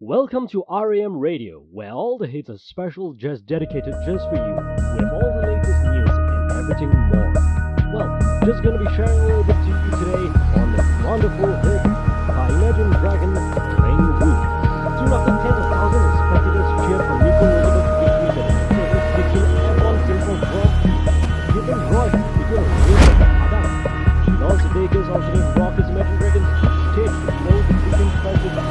Welcome to RAM Radio, where all the hits are special, just dedicated just for you, with all the latest news and everything more. Well, just gonna be sharing a little bit to you today on the wonderful hit by Imagine Dragon, Playing Root. Soon after tens of thousands of spectators cheered for Nico Elizabeth victories at the Texas Kitchen F1 Simple Grand Prix. Given Roy became a race of the Adam. Los Vegas alternate Rockets Imagine Dragons stage to close the weekend festival.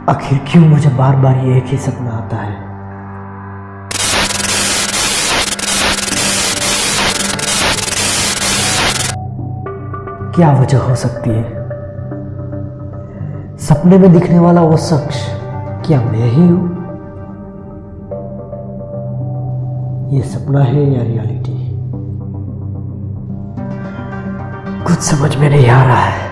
आखिर क्यों मुझे बार बार ये एक ही सपना आता है। क्या वजह हो सकती है? सपने में दिखने वाला वो शख्स क्या मैं ही हूं? ये सपना है या रियलिटी? कुछ समझ में नहीं आ रहा है।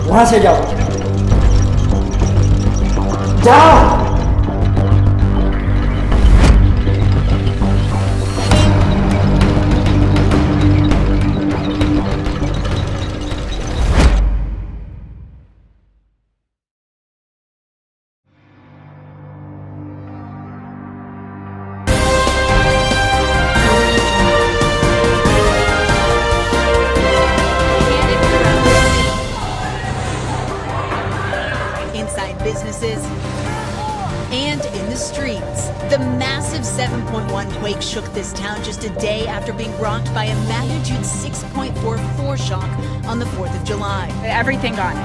वहां से जाओ, जाओ। Businesses and in the streets. The massive 7.1 quake shook this town just a day after being rocked by a magnitude 6.44 shock on the 4th of July. Everything gone.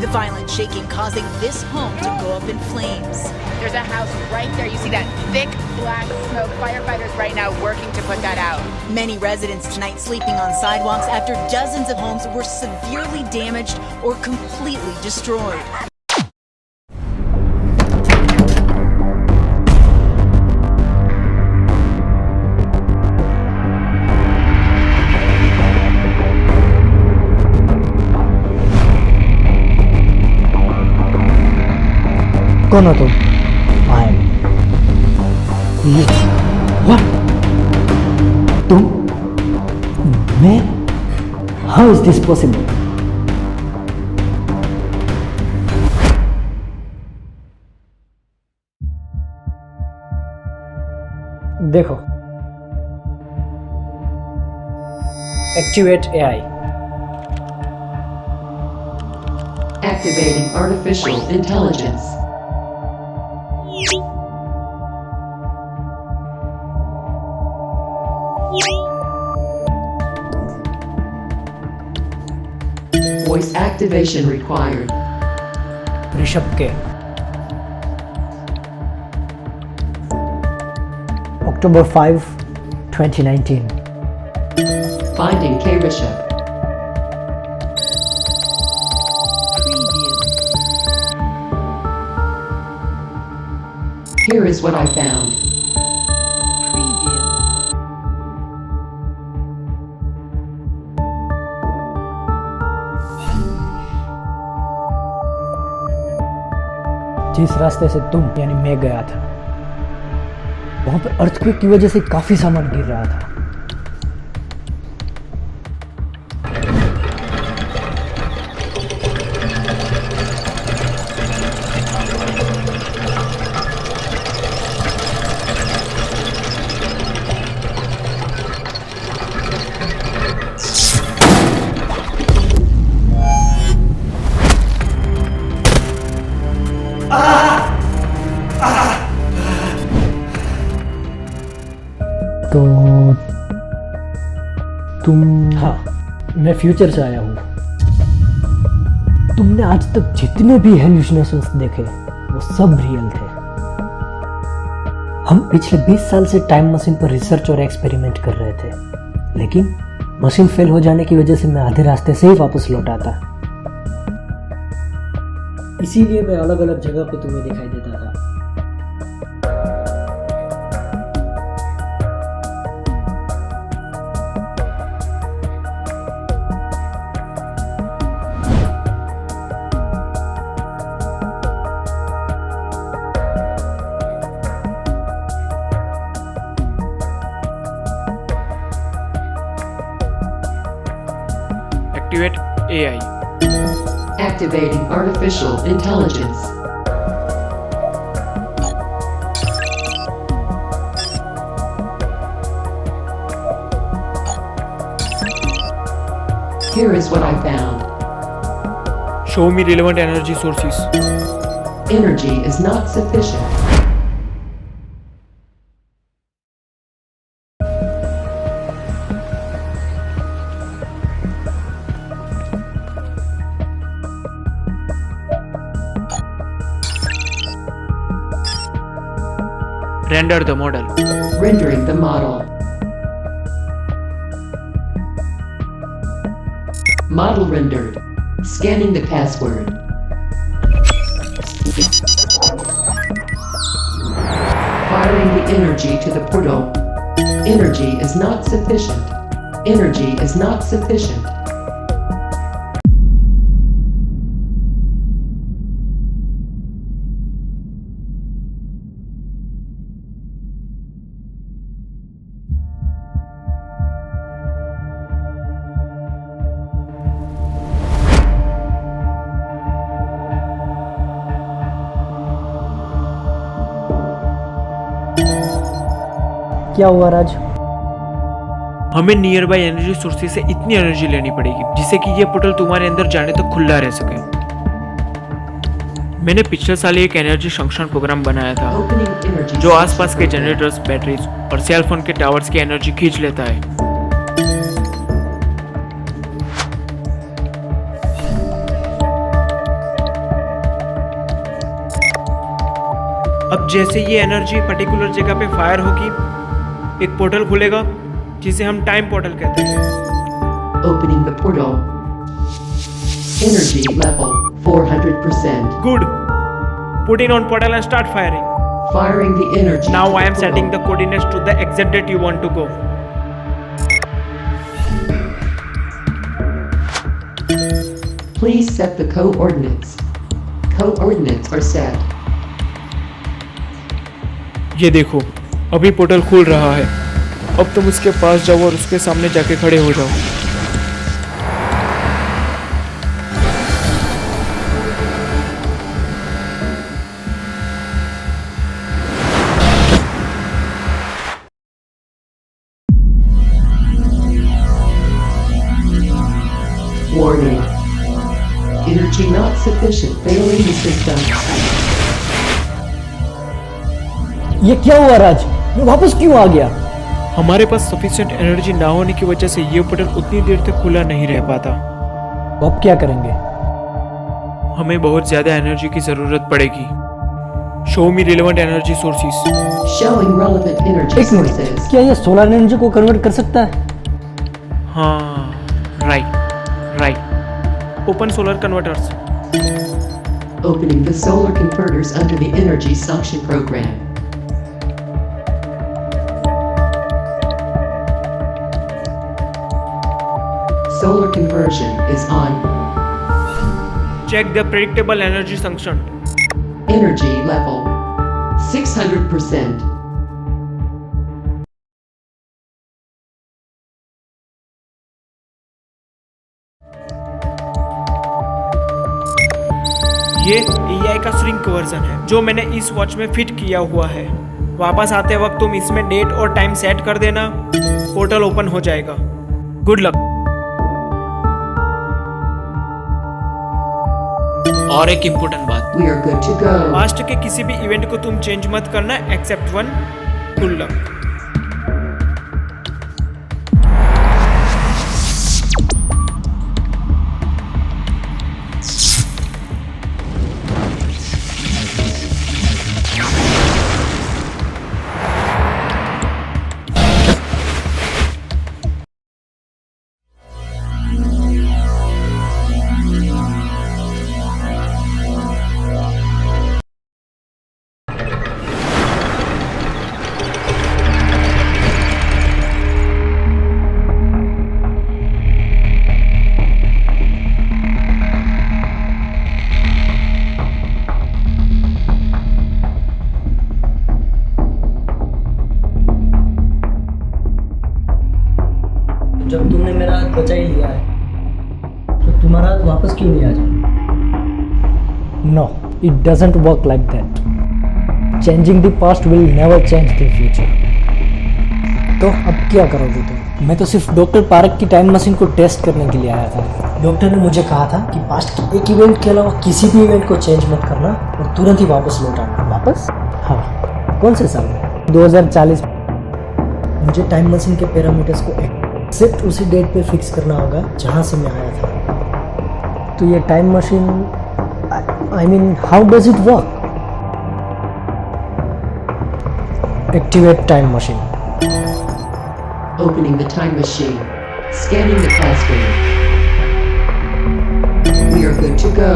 The violent shaking causing this home to go up in flames. There's a house right there. You see that thick black smoke. Firefighters right now working to put that out. Many residents tonight sleeping on sidewalks after dozens of homes were severely damaged or completely destroyed. कौन हो तुम? ये what? तुम? मैं? How is this possible? देखो, activate AI. Activating artificial intelligence. Voice activation required. Rishabh के October 5, 2019. Finding K. Rishabh. Here is what I found. जिस रास्ते से तुम यानी मैं गया था, वहां पर अर्थक्वेक की वजह से काफी सामान गिर रहा था। तो तुम? हाँ, मैं फ्यूचर से आया हूँ। तुमने आज तक जितने भी हेल्यूसिनेशंस देखे वो सब रियल थे। हम पिछले 20 साल से टाइम मशीन पर रिसर्च और एक्सपेरिमेंट कर रहे थे, लेकिन मशीन फेल हो जाने की वजह से मैं आधे रास्ते से ही वापस लौटा था। इसीलिए मैं अलग अलग जगह पे तुम्हें दिखाई देता था। Activate AI. Activating artificial intelligence. Here is what I found. Show me relevant energy sources. Energy is not sufficient. Render the model. Rendering the model. Model rendered. Scanning the password. Firing the energy to the portal. Energy is not sufficient. Energy is not sufficient. क्या हुआ राज? हमें near by energy sources से इतनी energy लेनी पड़ेगी जिससे कि ये पोर्टल तुम्हारे अंदर जाने तक खुला रह सके। मैंने पिछले साल एक एनर्जी संरक्षण प्रोग्राम बनाया था Opening energy. जो आसपास के जनरेटर्स, बैटरीज और सेल फोन के टावर्स की एनर्जी खींच लेता है। अब जैसे ये एनर्जी पर्टिकुलर जगह पे फायर होगी, एक पोर्टल खुलेगा जिसे हम टाइम पोर्टल कहते हैं। Opening the portal. Energy level 400%. Good. Put it on portal and start firing. Firing the energy. Now to I am the setting the portal. coordinates to the exact date you want to go. Please set the coordinates. Coordinates are set. ये देखो, अभी portal खुल रहा है। अब तुम उसके पास जाओ और उसके सामने जाके खड़े हो जाओ। Energy not sufficient. Failing the system. ये क्या हुआ राज? मैं वापस क्यों आ गया? हमारे पास सफिशिएंट एनर्जी ना होने की वजह से ये पोर्टल उतनी देर तक खुला नहीं रह पाता। तो अब क्या करेंगे? हमें बहुत ज्यादा एनर्जी की जरूरत पड़ेगी। शो मी relevant energy sources. Showing relevant energy एक मिनट, sources. क्या ये सोलर एनर्जी को कन्वर्ट कर सकता है? हाँ, right. Open solar converters. Opening the solar converters under the energy suction program. Solar conversion is on. Check the predictable energy function. Energy level 600%. ये AI का श्रिंक वर्जन है जो मैंने इस वॉच में फिट किया हुआ है। वापस आते वक्त तुम इसमें डेट और टाइम सेट कर देना, पोर्टल ओपन हो जाएगा। Good luck. और एक इम्पोर्टेंट बात, We are good to go. Past के किसी भी इवेंट को तुम चेंज मत करना एक्सेप्ट वन। Good luck. जब तुमने मेरा हाथ बचा ही लिया है तो तुम्हारा हाथ वापस क्यों नहीं आ जाए? No, it doesn't work like that. Changing the past will never change the future. तो अब क्या करोगे तुम? मैं तो सिर्फ डॉक्टर पारक की टाइम मशीन को टेस्ट करने के लिए आया था। डॉक्टर ने मुझे कहा था कि पास्ट के एक इवेंट के अलावा किसी भी इवेंट को चेंज मत करना और तुरंत ही वापस लौट आना। वापस? हाँ। कौन से साल में? 2040। मुझे टाइम मशीन के पैरामीटर्स को सिर्फ उसी डेट पे फिक्स करना होगा जहाँ से मैं आया था। तो ये time machine, I mean how does it work? Activate time machine. Opening the time machine. Scanning the password. We are good to go.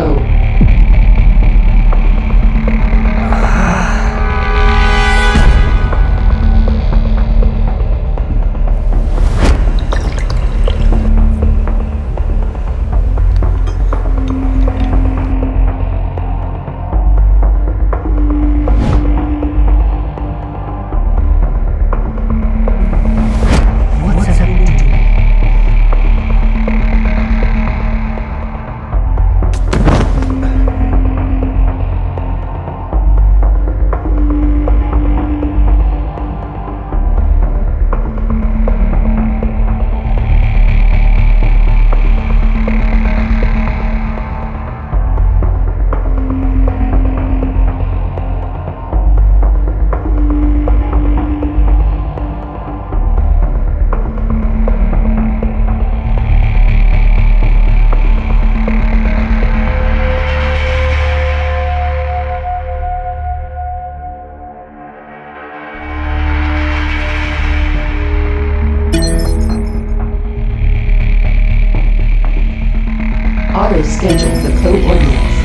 Schedule the coordinates.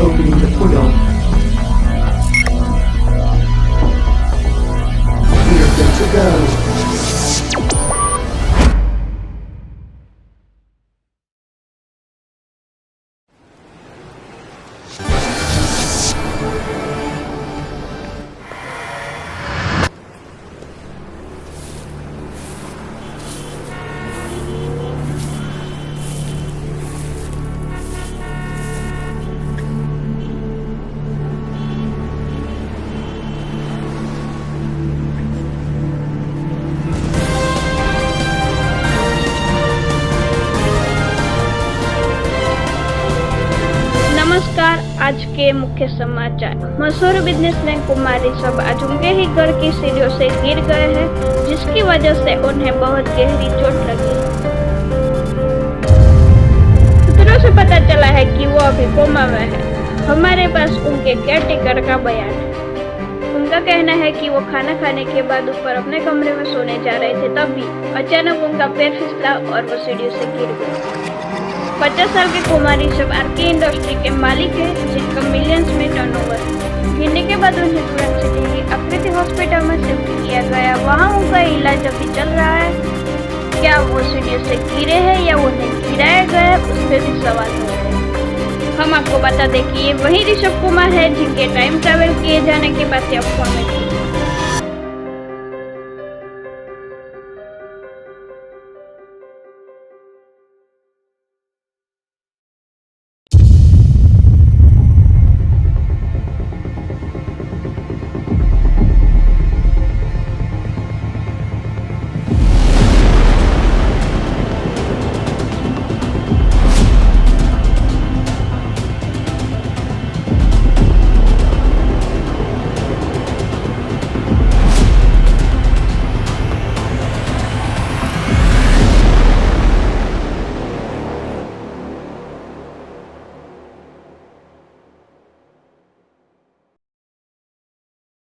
Opening the portal. We are good to go. आज के मुख्य समाचार। मशहूर businessman Kumar Rishabh आज उनके ही घर की सीढ़ियों से गिर गए हैं, जिसकी वजह से उन्हें बहुत गहरी चोट लगी। सूत्रों से पता चला है कि वो अभी कोमा में है। हमारे पास उनके केयरटेकर का बयान है। उनका कहना है कि वो खाना खाने के बाद ऊपर अपने कमरे में सोने जा रहे थे, तभी अचानक उनका पैर फिसला और वो सीढ़ियों से गिर गए। 50 साल के कुमार ऋषभ आरके इंडस्ट्री के मालिक हैं, जिनका मिलियंस में टर्नओवर है। गिरने के बाद उन्हें तुरंत सिटी की आकृति हॉस्पिटल में शिफ्ट किया गया। वहाँ उनका इलाज अभी चल रहा है। क्या वो सीढ़ियों से गिरे हैं या उन्हें गिराया गया, उस पर भी सवाल हो रहे हैं। हम आपको बता दें कि ये वही ऋषभ कुमार है जिनके टाइम ट्रैवल किए जाने की बातें अफवाह में